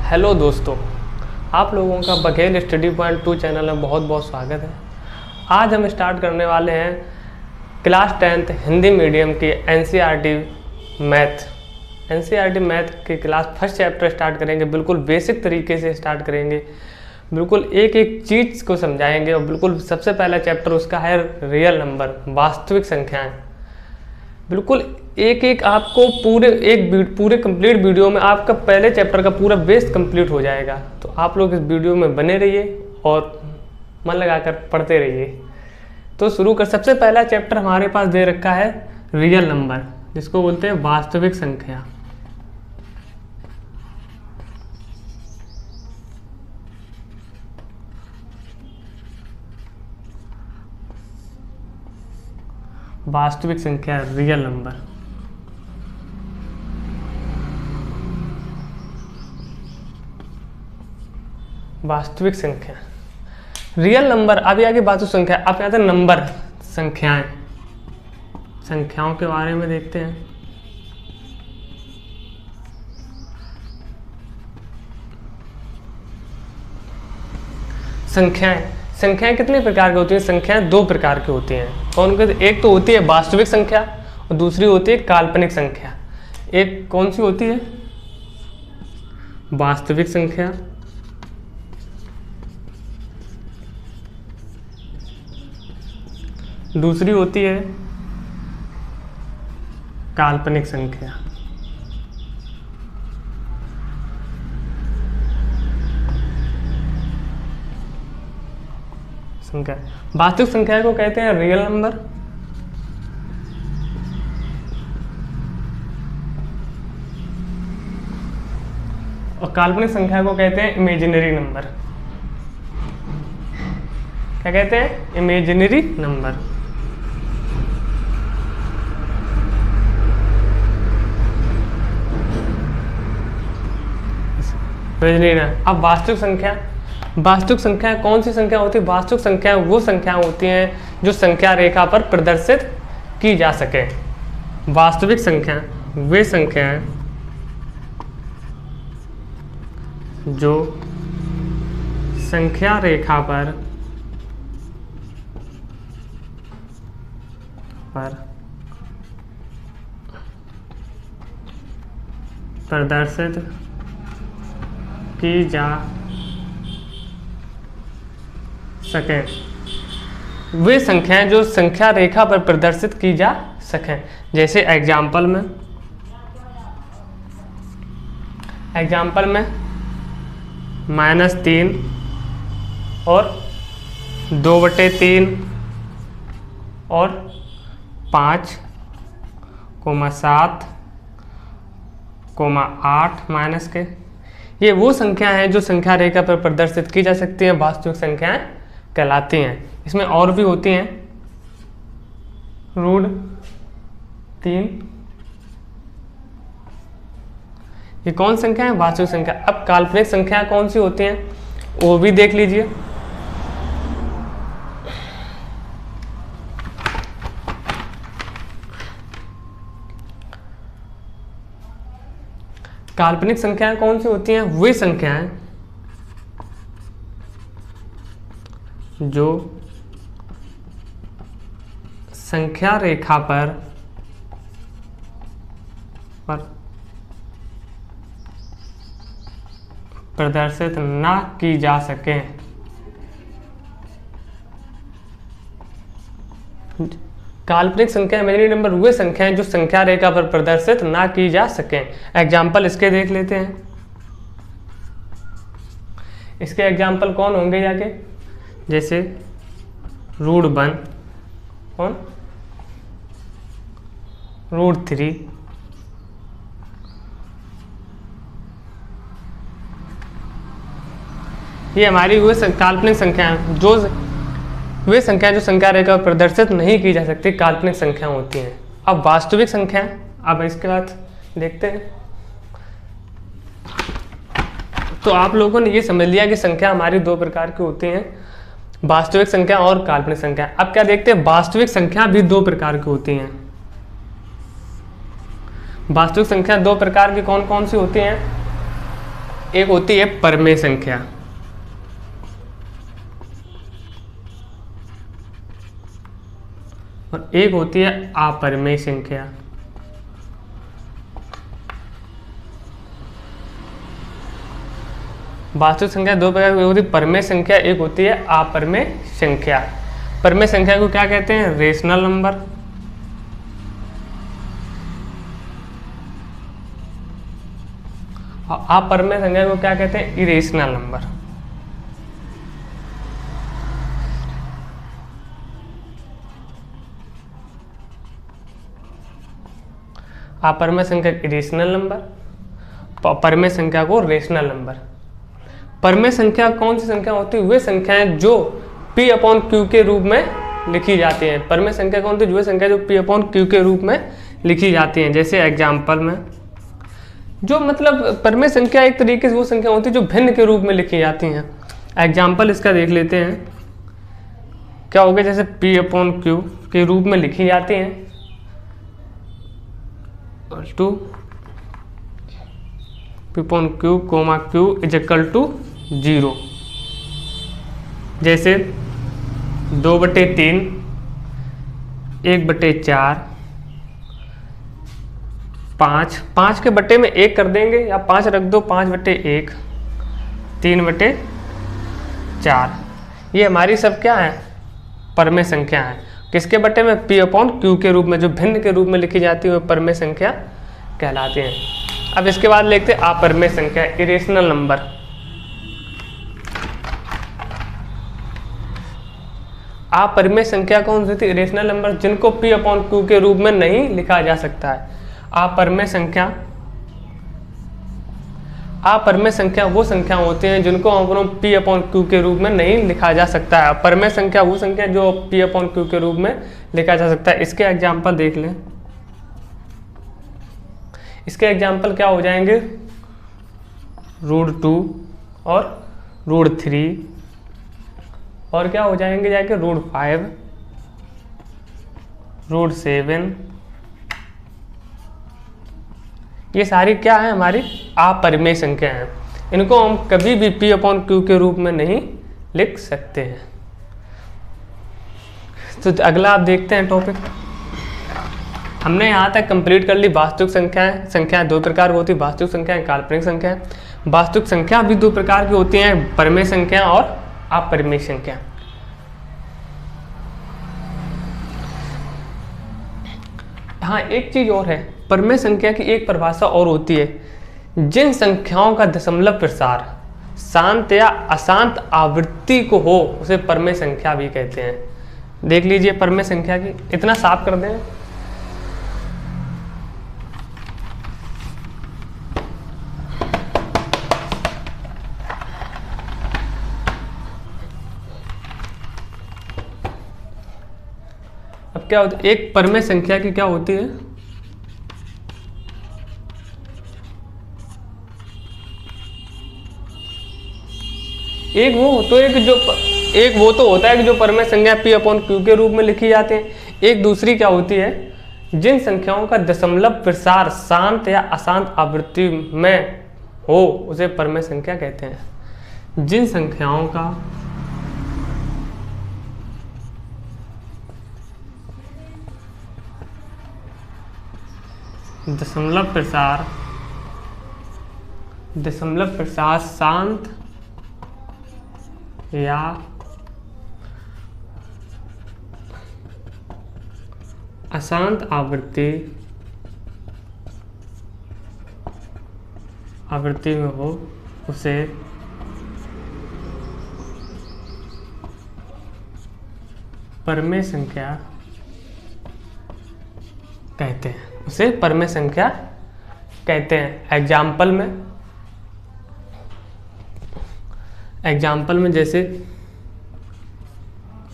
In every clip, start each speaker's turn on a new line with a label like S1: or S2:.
S1: Hello दोस्तों, आप लोगों का बघेल स्टडी पॉइंट 2 चैनल में बहुत बहुत स्वागत है। आज हम स्टार्ट करने वाले हैं क्लास 10th हिंदी मीडियम की एनसीईआरटी मैथ की क्लास फर्स्ट चैप्टर स्टार्ट करेंगे। बिल्कुल बेसिक तरीके से स्टार्ट करेंगे, बिल्कुल एक एक चीज़ को समझाएंगे। और बिल्कुल सबसे पहला चैप्टर उसका है रियल नंबर, वास्तविक संख्याएँ। बिल्कुल एक एक आपको पूरे कंप्लीट वीडियो में आपका पहले चैप्टर का पूरा बेस कंप्लीट हो जाएगा। तो आप लोग इस वीडियो में बने रहिए और मन लगाकर पढ़ते रहिए। तो शुरू कर, सबसे पहला चैप्टर हमारे पास दे रखा है रियल नंबर, जिसको बोलते हैं वास्तविक संख्या। वास्तविक संख्या, रियल नंबर। वास्तविक संख्या, रियल नंबर। अभी आगे वास्तविक संख्या, आप यहाँ नंबर, संख्याएं, संख्याओं के बारे में देखते हैं। संख्याएं कितने प्रकार की होती हैं? संख्याएं दो प्रकार की होती हैं। कौन कौन? एक तो होती है वास्तविक संख्या और दूसरी होती है काल्पनिक संख्या। एक कौन सी होती है? वास्तविक संख्या, दूसरी होती है काल्पनिक संख्या। वास्तविक संख्या को कहते हैं रियल नंबर और काल्पनिक संख्या को कहते हैं इमेजिनरी नंबर। क्या कहते हैं? Imaginary number. अब वास्तविक संख्या कौन सी संख्या होती है? वास्तविक संख्या वो संख्या होती हैं जो संख्या रेखा पर प्रदर्शित की जा सके। वास्तविक संख्या वे संख्याएं जो संख्या रेखा पर प्रदर्शित की जा सकें। वे संख्याएं जो संख्या रेखा पर प्रदर्शित की जा सकें। जैसे एग्जाम्पल में -3 और 2/3 और 5,7, 8 माइनस के, ये वो संख्या हैं जो संख्या रेखा पर प्रदर्शित की जा सकती हैं, वास्तविक संख्याएं कहलाती हैं। इसमें और भी होती हैं √3। ये कौन संख्या है? वास्तविक संख्या। अब काल्पनिक संख्या कौन सी होती हैं वो भी देख लीजिए। काल्पनिक संख्याएं कौन सी होती हैं? वे संख्याएं जो संख्या रेखा पर प्रदर्शित न की जा सके। काल्पनिक संख्या, इमेजिनरी नंबर, वे संख्याएं जो संख्या रेखा पर प्रदर्शित ना की जा सकें। एग्जाम्पल इसके देख लेते हैं। इसके एग्जाम्पल कौन होंगे जाके? जैसे √1, कौन? √3, ये हमारी वे काल्पनिक संख्या जो वे संख्या जो संख्या रेखा पर प्रदर्शित नहीं की जा सकती, काल्पनिक संख्या होती हैं। अब वास्तविक संख्या, अब इसके बाद देखते हैं। तो आप लोगों ने ये समझ लिया कि संख्या हमारी दो प्रकार की होती हैं, वास्तविक संख्या और काल्पनिक संख्या। अब क्या देखते हैं? वास्तविक संख्या भी दो प्रकार की होती हैं। वास्तविक संख्या दो प्रकार की कौन कौन सी होती हैं? एक होती है परमेय संख्या, और एक होती है अपरिमेय संख्या। वास्तविक संख्या दो प्रकार की होती है, परमेय संख्या, एक होती है अपरिमेय संख्या। परमेय संख्या को क्या कहते हैं? Rational number. और अपरिमेय संख्या को क्या कहते हैं? Irrational number. अपरिमेय संख्या इरेशनल नंबर, परमेय संख्या को रेशनल नंबर। परमेय संख्या कौन सी संख्या होती है? वे संख्याएं जो P अपॉन Q के रूप में लिखी जाती हैं। परमेय संख्या कौन सी? वे संख्या जो P अपॉन Q के रूप में लिखी जाती हैं। जैसे एग्जाम्पल में, जो मतलब परमेय संख्या एक तरीके से वो संख्या होती है जो भिन्न के रूप में लिखी जाती हैं। एग्जाम्पल इसका देख लेते हैं, क्या हो गया? जैसे P अपॉन Q के रूप में लिखी जाती हैं to P upon Q comma Q is equal to 0। जैसे 2/3, 1/4, 5 के बट्टे में 1 कर देंगे या 5 रख दो, 5/1, 3/4। ये हमारी सब क्या है? परमेय संख्या है। किसके बट्टे में? P अपॉन Q के रूप में, जो भिन्न के रूप में लिखी जाती है वो परमेय संख्या कहलाती है। अब इसके बाद लिखते हैं अपरिमेय संख्या, इरेशनल नंबर। अपरिमेय संख्या कौन सी थी? इरेशनल नंबर, जिनको P अपॉन Q के रूप में नहीं लिखा जा सकता है। अपरिमेय संख्या, अपरिमेय संख्या वो संख्या होती हैं जिनको हम P अपॉन Q के रूप में नहीं लिखा जा सकता है। परमेय संख्या वो संख्या जो P अपॉन Q के रूप में लिखा जा सकता है। इसके एग्जाम्पल देख लें। इसके एग्जाम्पल क्या हो जाएंगे? √2 और √3, और क्या हो जाएंगे जाके? √5, √7। ये सारी क्या है? हमारी अपरिमेय संख्या है। इनको हम कभी भी P अपॉन Q के रूप में नहीं लिख सकते हैं। तो अगला आप देखते हैं टॉपिक। हमने यहाँ तक कंप्लीट कर ली वास्तविक संख्याएं। संख्याएं दो प्रकार की होती है, वास्तविक संख्याएं, काल्पनिक संख्याएं। वास्तविक संख्या भी दो प्रकार की होती हैं, परमेय संख्या और अपरिमेय संख्या। हाँ, एक चीज और है, परमेय संख्या की एक परिभाषा और होती है, जिन संख्याओं का दशमलव प्रसार शांत या अशांत आवृत्ति को हो उसे परमेय संख्या भी कहते हैं। देख लीजिए परमेय संख्या की, इतना साफ कर दें। अब क्या होता है? एक परमेय संख्या की क्या होती है? एक वो तो होता है कि जो परमेय संख्या P अपॉन Q के रूप में लिखी जाती है। एक दूसरी क्या होती है? जिन संख्याओं का दशमलव प्रसार शांत या अशांत आवृत्ति में हो उसे परमेय संख्या कहते हैं। जिन संख्याओं का दशमलव प्रसार शांत या अशांत आवृत्ति में हो उसे परमेय संख्या कहते हैं। उसे परमेय संख्या कहते हैं। एग्जाम्पल में जैसे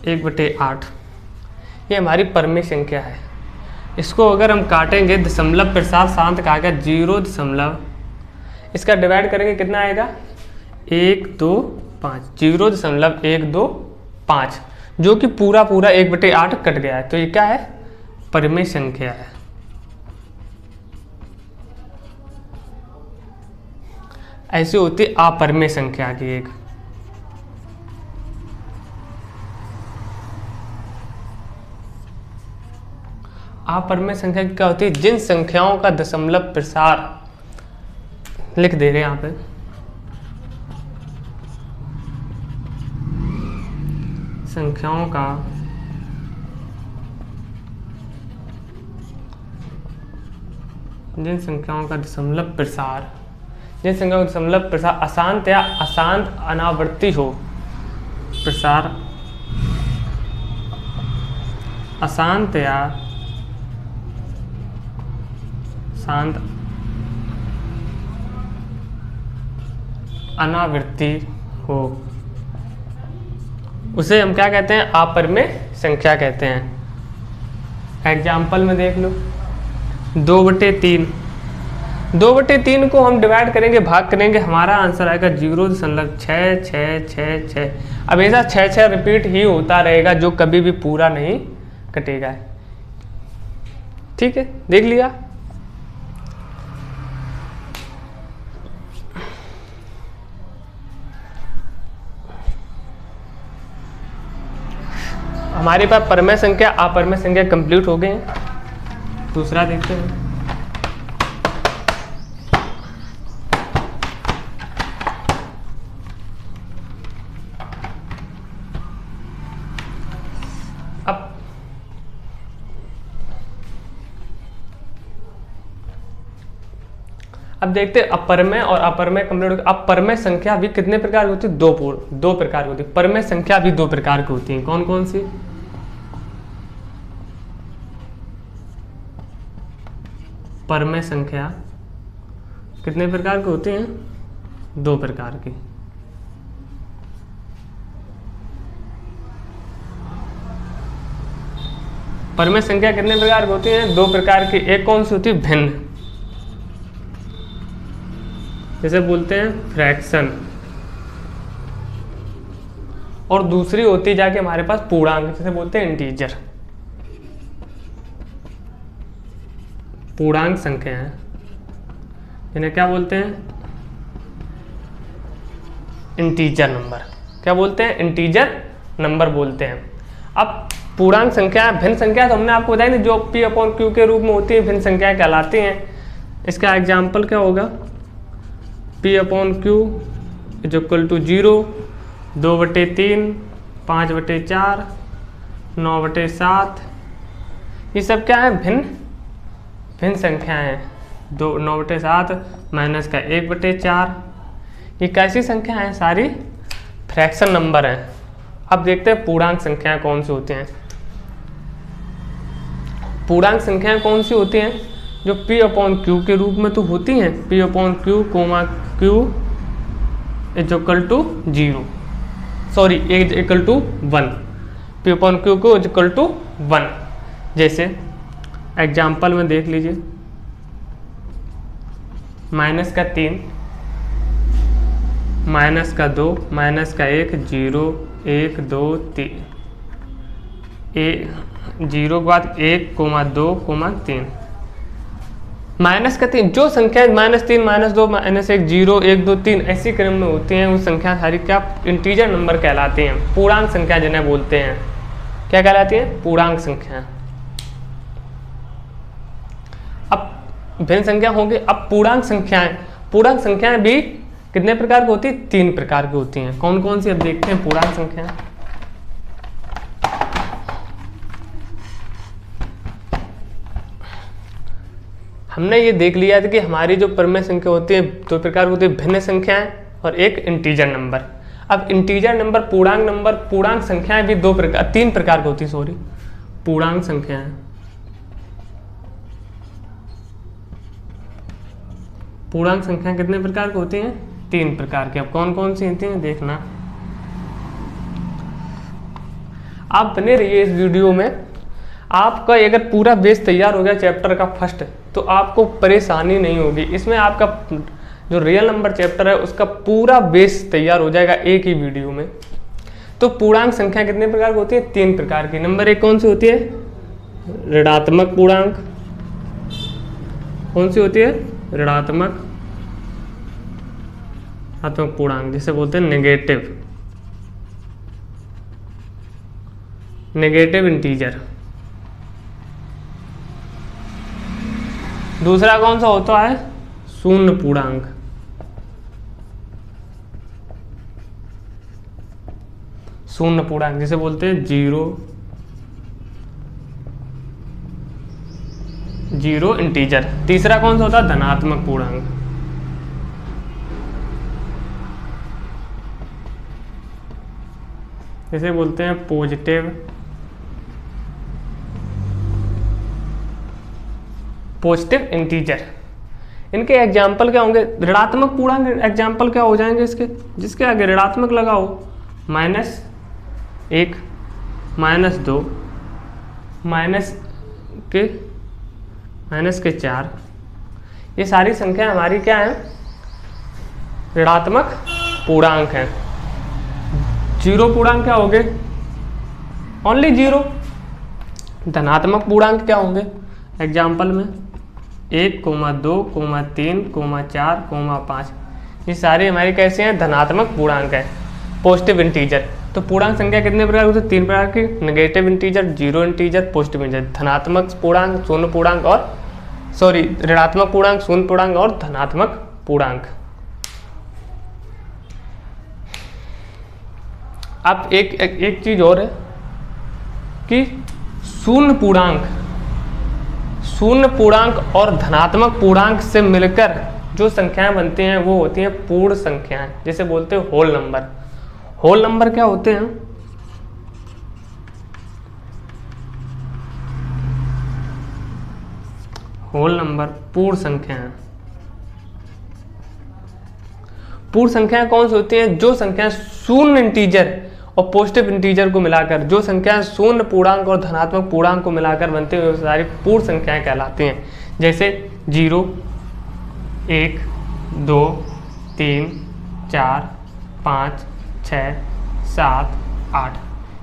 S1: 1/8 ये हमारी परमेय संख्या है। इसको अगर हम काटेंगे दशमलव प्रसार शांत कहा गया 0, इसका डिवाइड करेंगे कितना आएगा? 1, 2, 5, 0.125, जो कि पूरा 1/8 कट गया है। तो ये क्या है? परमेय संख्या है। ऐसी होती है अपरिमेय संख्या की एक। अपरिमेय संख्या की क्या होती है? जिन संख्याओं का दशमलव प्रसार, लिख दे रहे हैं यहाँ पे, संख्याओं का जिन संख्याओं का दशमलव प्रसार, जिन संख्याओं का दशमलव प्रसार अशांत या अशांत अनावर्ती हो, प्रसार अशांत या शांत अनावृत्ति हो, उसे हम क्या कहते हैं? अपरिमेय संख्या कहते हैं। एग्जाम्पल में देख लो, 2/3, 2/3 को हम डिवाइड करेंगे, भाग करेंगे, हमारा आंसर आएगा 0.66666। अब ऐसा 6 रिपीट ही होता रहेगा जो कभी भी पूरा नहीं कटेगा। ठीक है, देख लिया। हमारे पास परिमेय संख्या अपरिमेय संख्या कंप्लीट हो गए हैं। दूसरा देखते हैं। अब देखते हैं अपरिमेय और अपरिमेय कंप्लीट। अपरिमेय संख्या भी कितने प्रकार की होती है? दो प्रकार की होती है। परिमेय संख्या भी 2 प्रकार की होती है। कौन कौन सी? परिमेय संख्या कितने प्रकार की होती हैं? 2 प्रकार की। परिमेय संख्या कितने प्रकार की होती हैं? 2 प्रकार की। एक कौन सी होती है? भिन्न, जैसे बोलते हैं फ्रैक्शन, और दूसरी होती है जाके हमारे पास पूर्णांक, जैसे बोलते हैं इंटीजर। पूर्णांक संख्या है, इन्हें क्या बोलते हैं? Integer number. क्या बोलते हैं? इंटीजर नंबर बोलते हैं। अब पूर्णांक संख्या, भिन्न संख्या तो हमने आपको बताया नहीं, जो P/Q के रूप में होती है, भिन्न संख्याएं कहलाती हैं। इसका एग्जाम्पल क्या होगा? P/Q is equal to 0, 2/3, 5/4, 9/7। ये सब क्या है? भिन्न संख्याएं हैं। 9/7 माइनस का 1/4। ये कैसी संख्या है? सारी फ्रैक्शन नंबर हैं। अब देखते हैं पूर्णांक संख्याएं कौन सी होती हैं। पूर्णांक संख्याएं कौन सी होती हैं? जो P/Q के रूप में तो होती हैं। P/Q, Q is equal to 0, sorry is equal to 1। P/Q को इज इक्वल टू 1। जैसे एग्जाम्पल में देख लीजिए, माइनस का 3, माइनस का 2, माइनस का 1, 0, 1, 2, 3, 0 के बाद 1, 2, 3। माइनस का 3, जो संख्या -3, -2, -1, 0, 1, 2, 3 ऐसी क्रम में होती हैं, वो संख्या सारी क्या इंटीजर नंबर कहलाती हैं। पूर्णांक संख्या जिन्हें बोलते हैं, क्या कहलाती है? पूर्णांक संख्या। अब भिन्न संख्या होंगी। अब पूर्णांक संख्याएं भी कितने प्रकार की होती है? 3 प्रकार की होती हैं। कौन कौन सी? अब देखते हैं पूर्णांक संख्या। हमने ये देख लिया था कि हमारी जो परिमेय संख्या होती है 2 प्रकार की होती है, भिन्न संख्याएं और एक इंटीजर नंबर। अब इंटीजर नंबर, पूर्णांक संख्याएं भी 3 प्रकार की होती है, सॉरी। पूर्णांक संख्याएं, पूर्णांक संख्याएं कितने प्रकार की होती हैं? 3 प्रकार की। अब कौन कौन सी होती हैं देखना। आप बने रहिए इस वीडियो में। आपका अगर पूरा बेस तैयार हो गया चैप्टर का फर्स्ट, तो आपको परेशानी नहीं होगी। इसमें आपका जो रियल नंबर चैप्टर है उसका पूरा बेस तैयार हो जाएगा एक ही वीडियो में। तो पूर्णांक संख्या कितने प्रकार की होती है? 3 प्रकार की। नंबर 1 कौन सी होती है? ऋणात्मक पूर्णांक। कौन सी होती है? ऋणात्मक ऋणात्मक पूर्णांक जिसे बोलते हैं नेगेटिव इंटीजर। दूसरा कौन सा होता है? शून्य पूर्णांक। शून्य पूर्णांक जिसे बोलते हैं जीरो इंटीजर। तीसरा कौन सा होता है? धनात्मक पूर्णांक। जिसे बोलते हैं पॉजिटिव इंटीजर। इनके एग्जाम्पल क्या होंगे? ऋणात्मक पूर्णांक एग्जाम्पल क्या हो जाएंगे इसके? जिसके आगे ऋणात्मक लगाओ, -1, -2, -4। ये सारी संख्या हमारी क्या है? ऋणात्मक पूर्णांक है। जीरो पूर्णांक क्या होंगे? Only zero. धनात्मक पूर्णांक क्या होंगे एग्जाम्पल में? 1, 2, 3, 4, 5। ये सारे हमारे कैसे हैं? धनात्मक पूर्णांक है, पॉजिटिव इंटीजर। तो पूर्णांक संख्या कितने प्रकार होती है? 3 प्रकार की, negative integer, zero integer, positive integer. धनात्मक पूर्णांक, शून्य पूर्णांक और ऋणात्मक पूर्णांक, शून्य पूर्णांक और धनात्मक पूर्णांक। अब एक चीज और है कि शून्य पूर्णांक और धनात्मक पूर्णांक से मिलकर जो संख्याएं बनती हैं वो होती हैं पूर्ण संख्याएं, जिसे बोलते हैं होल नंबर। होल नंबर क्या होते हैं? होल नंबर पूर्ण संख्याएं। पूर्ण संख्याएं कौन सी होती हैं? जो संख्या शून्य इंटीजर और पॉजिटिव इंटीजर को मिलाकर, जो संख्या शून्य पूर्णांक और धनात्मक पूर्णांक को मिलाकर बनती है, वो सारी पूर्ण संख्याएं कहलाती हैं। जैसे 0, 1, 2, 3, 4, 5, 6, 7, 8।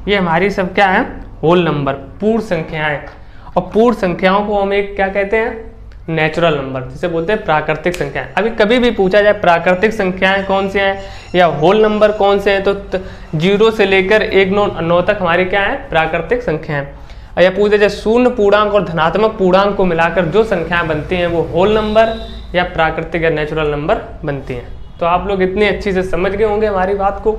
S1: ये हमारी सब क्या है? होल नंबर, पूर्ण संख्याएं। और पूर्ण संख्याओं को हम एक क्या कहते हैं? नेचुरल नंबर, जिसे बोलते हैं प्राकृतिक संख्याएं। अभी कभी भी पूछा जाए प्राकृतिक संख्याएं कौन सी हैं या होल नंबर कौन से हैं, तो 0 से लेकर 1-9 तक हमारी क्या है? प्राकृतिक संख्याएं। या पूछा जाए शून्य पूर्णांक और धनात्मक पूर्णांक को मिलाकर जो संख्याएं बनती हैं वो होल नंबर या प्राकृतिक या नेचुरल नंबर बनती हैं। तो आप लोग इतनी अच्छी से समझ गए होंगे हमारी बात को।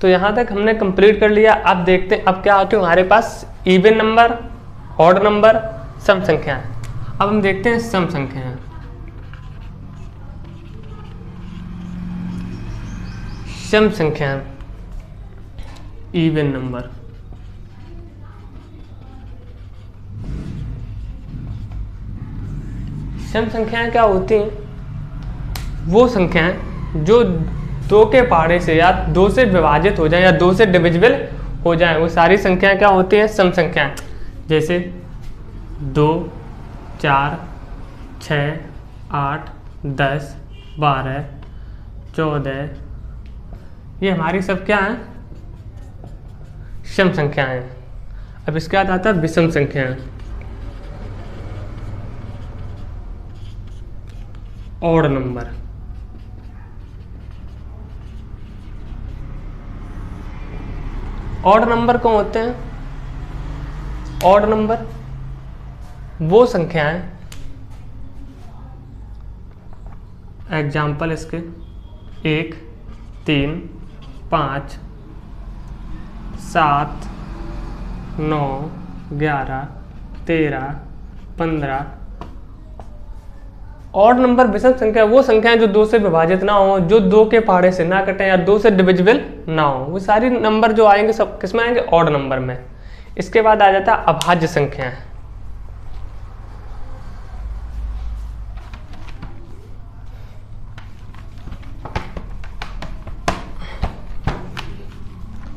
S1: तो यहाँ तक हमने कंप्लीट कर लिया। अब देखते हैं अब क्या होती है हमारे पास? इवन नंबर, ऑड नंबर, सम संख्याएं। अब हम देखते हैं सम संख्याएं। सम संख्याएं, इवन नंबर। सम संख्याएं क्या होती हैं? वो संख्याएं जो 2 के पहाड़े से या 2 से विभाजित हो जाए या 2 से डिविजिबल हो जाए, वो सारी संख्याएं क्या होती हैं? सम संख्याएं। जैसे 2, 4, 6, 8, 10, 12, 14। ये हमारी सब क्या है? सम संख्याएं। अब इसके बाद आता है विषम संख्याएं, ऑड नंबर। ऑड नंबर कौन होते हैं? ऑड नंबर वो संख्याएं, एग्जाम्पल इसके 1, 3, 5, 7, 9, 11, 13, 15। ऑड नंबर विषम संख्या वो संख्याएं जो 2 से विभाजित ना हो, जो 2 के पहाड़े से ना कटे या 2 से डिविजिबल ना हो, वो सारी नंबर जो आएंगे सब किसमें आएंगे? ऑड नंबर में। इसके बाद आ जाता है अभाज्य संख्याएं।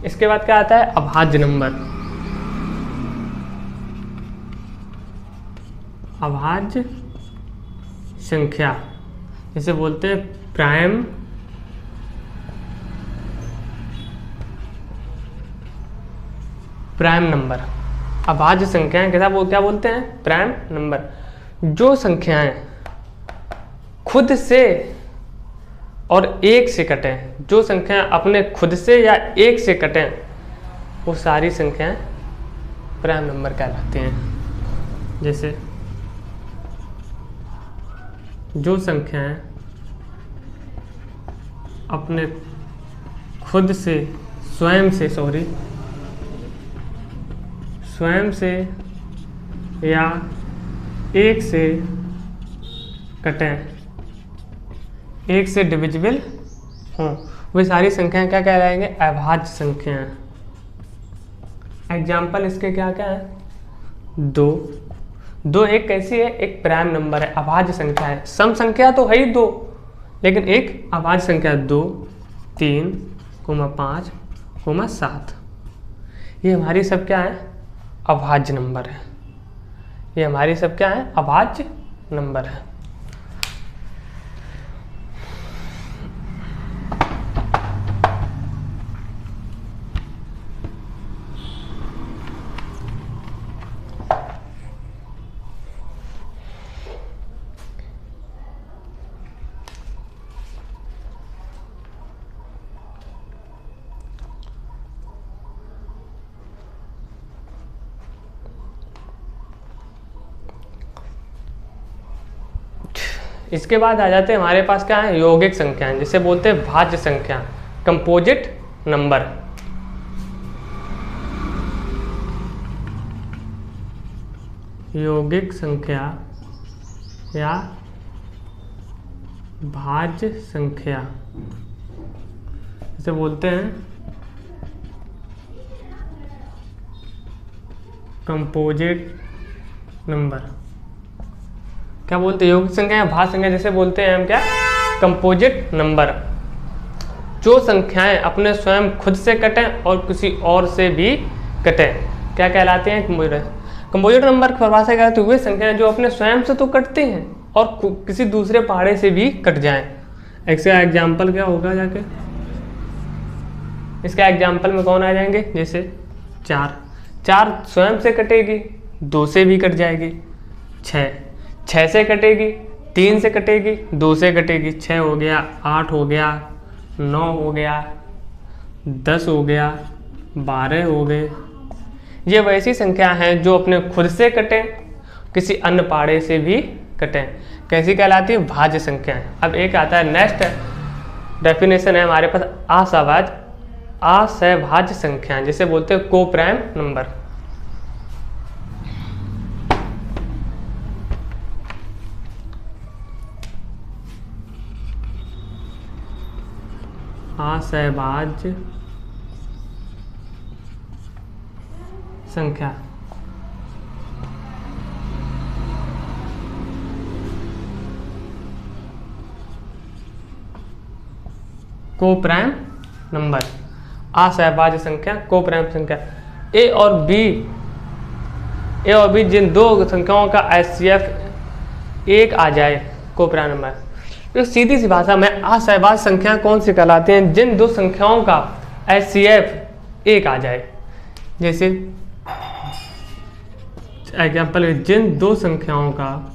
S1: इसके बाद क्या आता है? अभाज्य नंबर। अभाज्य संख्या, जिसे बोलते हैं प्राइम नंबर। अभाज्य संख्याएं क्या बोलते हैं? Prime number. जो संख्याएं खुद से और एक से कटें, जो संख्याएं अपने खुद से या एक से कटें, वो सारी संख्याएं प्राइम नंबर कहलाती हैं। जैसे जो संख्याएं अपने खुद से स्वयं से या एक से कटें, एक से डिविजिबल हों, वे सारी संख्याएं क्या कहलाएंगे? अभाज्य संख्याएं। एग्जाम्पल इसके क्या क्या है? दो एक कैसी है? एक प्राइम नंबर है, अभाज्य संख्या है। सम संख्या तो है ही 2, लेकिन एक अभाज्य संख्या 2, 3, 5, 7। ये हमारी सब क्या है? अभाज्य नंबर है। ये हमारी सब क्या है? अभाज्य नंबर है। इसके बाद आ जाते हैं हमारे पास क्या है? यौगिक संख्याएं, जिसे बोलते हैं भाज्य संख्या, कंपोजिट नंबर। यौगिक संख्या या भाज्य संख्या, जिसे बोलते हैं कंपोजिट नंबर। क्या बोलते हैं? यौगिक संख्या या भाज्य संख्या जिसे बोलते हैं हम क्या? Composite number. जो संख्याएं अपने स्वयं खुद से कटें और किसी और से भी कटें, क्या कहलाते हैं? कंपोजिट नंबर की परिभाषा क्या है? वे संख्याएं जो अपने स्वयं से तो कटती हैं और किसी दूसरे पहाड़े से भी कट जाएं। इसका एग्जाम्पल क्या होगा जाके? इसका एग्जाम्पल में कौन आ जाएंगे? जैसे 4 स्वयं से कटेगी, 2 से भी कट जाएगी। 6 से कटेगी, 3 से कटेगी, 2 से कटेगी। 6 हो गया, 8 हो गया, 9 हो गया, 10 हो गया, 12 हो गए। ये वैसी संख्या हैं जो अपने खुद से कटें, किसी अन्य पाड़े से भी कटें। कैसी कहलाती है? भाज्य संख्याएं। अब एक आता है नेक्स्ट डेफिनेशन है हमारे पास असहभाज्य संख्याएं, जिसे बोलते हैं कोप्राइम नंबर। असहभाज्य संख्या कोप्राइम नंबर। असहभाज्य संख्या कोप्राइम संख्या। ए और बी जिन दो संख्याओं का HCF 1 आ जाए, कोप्राइम नंबर। तो सीधी सी भाषा में असहभाज्य संख्या कौन सी कहलाती हैं? जिन दो संख्याओं का HCF 1 आ जाए। जैसे एग्जाम्पल, जिन दो संख्याओं का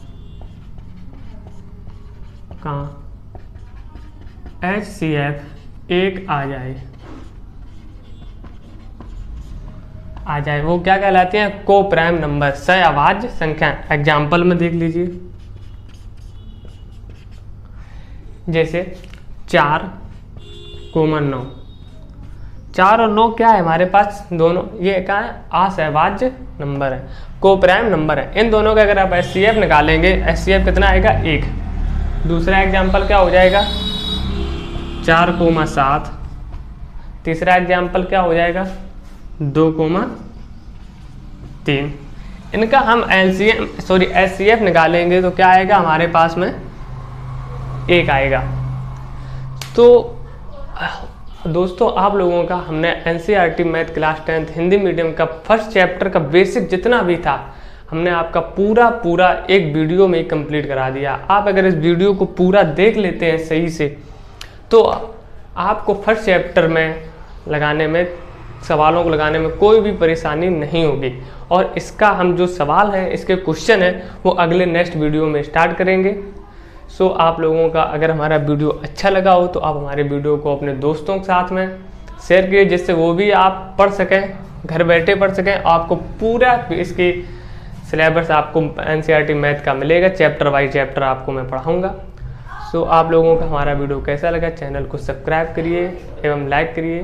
S1: HCF 1 आ जाए, वो क्या कहलाती हैं? कोप्राइम नंबर, सहअभाज्य संख्या। एग्जाम्पल में देख लीजिए, जैसे 4, 9। 4 और 9 क्या है हमारे पास? दोनों ये क्या है? असहभाज्य नंबर है, कोप्राइम नंबर है। इन दोनों का अगर आप HCF निकालेंगे, HCF कितना आएगा? 1। दूसरा एग्जाम्पल क्या हो जाएगा? 4, 7। तीसरा एग्जाम्पल क्या हो जाएगा? 2, 3। इनका हम HCF निकालेंगे तो क्या आएगा हमारे पास में? 1 आएगा। तो दोस्तों, आप लोगों का हमने NCERT math class 10th Hindi medium का फर्स्ट चैप्टर का बेसिक जितना भी था हमने आपका पूरा एक वीडियो में ही कंप्लीट करा दिया। आप अगर इस वीडियो को पूरा देख लेते हैं सही से, तो आपको फर्स्ट चैप्टर में लगाने में, सवालों को लगाने में कोई भी परेशानी नहीं होगी। और इसका हम जो सवाल हैं, इसके क्वेश्चन हैं, वो अगले नेक्स्ट वीडियो में स्टार्ट करेंगे। सो आप लोगों का अगर हमारा वीडियो अच्छा लगा हो तो आप हमारे वीडियो को अपने दोस्तों के साथ में शेयर कीजिए, जिससे वो भी आप पढ़ सकें, घर बैठे पढ़ सकें। आपको पूरा इसकी सिलेबस आपको NCERT मैथ का मिलेगा, चैप्टर बाई चैप्टर आपको मैं पढ़ाऊँगा। सो आप लोगों का हमारा वीडियो कैसा लगा, चैनल को सब्सक्राइब करिए एवं लाइक करिए।